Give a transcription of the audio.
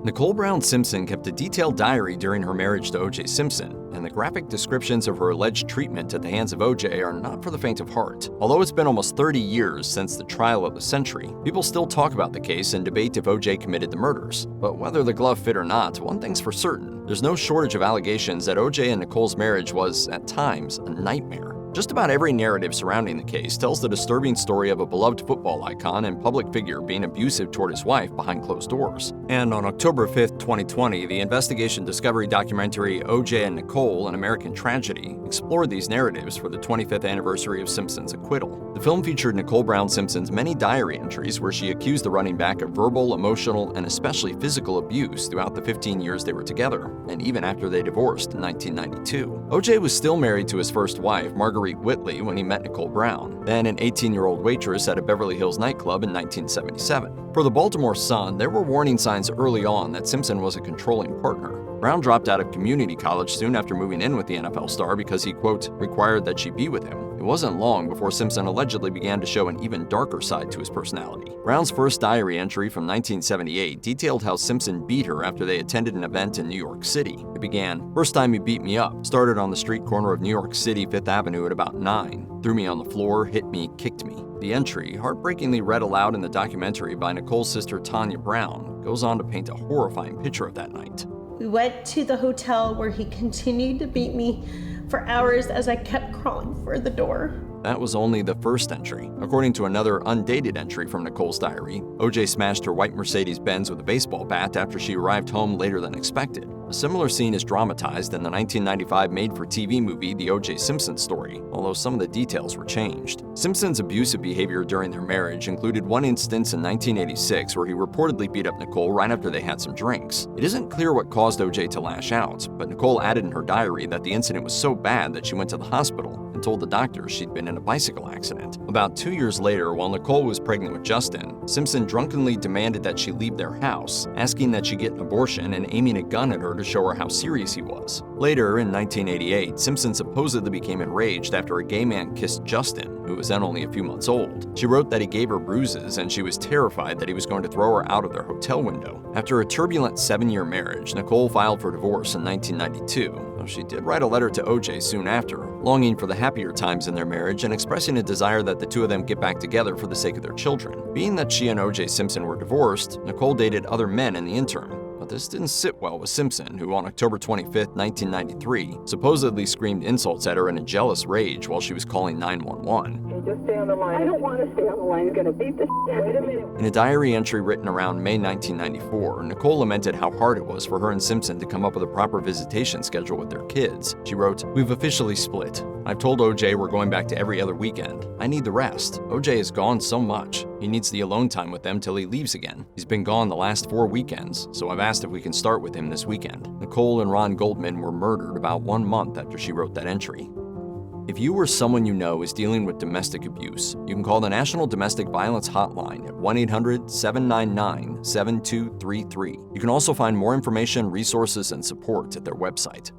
Nicole Brown Simpson kept a detailed diary during her marriage to O.J. Simpson, and the graphic descriptions of her alleged treatment at the hands of O.J. are not for the faint of heart. Although it's been almost 30 years since the trial of the century, people still talk about the case and debate if O.J. committed the murders. But whether the glove fit or not, one thing's for certain. There's no shortage of allegations that O.J. and Nicole's marriage was, at times, a nightmare. Just about every narrative surrounding the case tells the disturbing story of a beloved football icon and public figure being abusive toward his wife behind closed doors. And on October 5, 2020, the investigation discovery documentary O.J. and Nicole, An American Tragedy, explored these narratives for the 25th anniversary of Simpson's acquittal. The film featured Nicole Brown Simpson's many diary entries where she accused the running back of verbal, emotional, and especially physical abuse throughout the 15 years they were together, and even after they divorced in 1992. O.J. was still married to his first wife, Marguerite Whitley, when he met Nicole Brown, then an 18-year-old waitress at a Beverly Hills nightclub in 1977. For the Baltimore Sun, there were warning signs early on that Simpson was a controlling partner. Brown dropped out of community college soon after moving in with the NFL star because he, quote, required that she be with him. It wasn't long before Simpson allegedly began to show an even darker side to his personality. Brown's first diary entry from 1978 detailed how Simpson beat her after they attended an event in New York City. It began, "First time he beat me up. Started on the street corner of New York City, 5th Avenue at about 9. Threw me on the floor, hit me, kicked me." The entry, heartbreakingly read aloud in the documentary by Nicole's sister Tanya Brown, goes on to paint a horrifying picture of that night. "We went to the hotel where he continued to beat me for hours as I kept crawling for the door." That was only the first entry. According to another undated entry from Nicole's diary, O.J. smashed her white Mercedes-Benz with a baseball bat after she arrived home later than expected. A similar scene is dramatized in the 1995 made-for-TV movie The O.J. Simpson Story, although some of the details were changed. Simpson's abusive behavior during their marriage included one instance in 1986 where he reportedly beat up Nicole right after they had some drinks. It isn't clear what caused O.J. to lash out, but Nicole added in her diary that the incident was so bad that she went to the hospital and told the doctor she'd been in a bicycle accident. About 2 years later, while Nicole was pregnant with Justin, Simpson drunkenly demanded that she leave their house, asking that she get an abortion and aiming a gun at her to show her how serious he was. Later, in 1988, Simpson supposedly became enraged after a gay man kissed Justin, who was then only a few months old. She wrote that he gave her bruises and she was terrified that he was going to throw her out of their hotel window. After a turbulent 7-year marriage, Nicole filed for divorce in 1992. She did write a letter to O.J. soon after, longing for the happier times in their marriage and expressing a desire that the two of them get back together for the sake of their children. Being that she and O.J. Simpson were divorced, Nicole dated other men in the interim. But this didn't sit well with Simpson, who on October 25, 1993, supposedly screamed insults at her in a jealous rage while she was calling 911. Just stay on the line. I don't want to stay on the line. You're going to beat the shit. Wait a minute. In a diary entry written around May 1994, Nicole lamented how hard it was for her and Simpson to come up with a proper visitation schedule with their kids. She wrote, "We've officially split. I've told O.J. we're going back to every other weekend. I need the rest. O.J. has gone so much. He needs the alone time with them till he leaves again. He's been gone the last 4 weekends, so I've asked if we can start with him this weekend." Nicole and Ron Goldman were murdered about 1 month after she wrote that entry. If you or someone you know is dealing with domestic abuse, you can call the National Domestic Violence Hotline at 1-800-799-7233. You can also find more information, resources, and support at their website.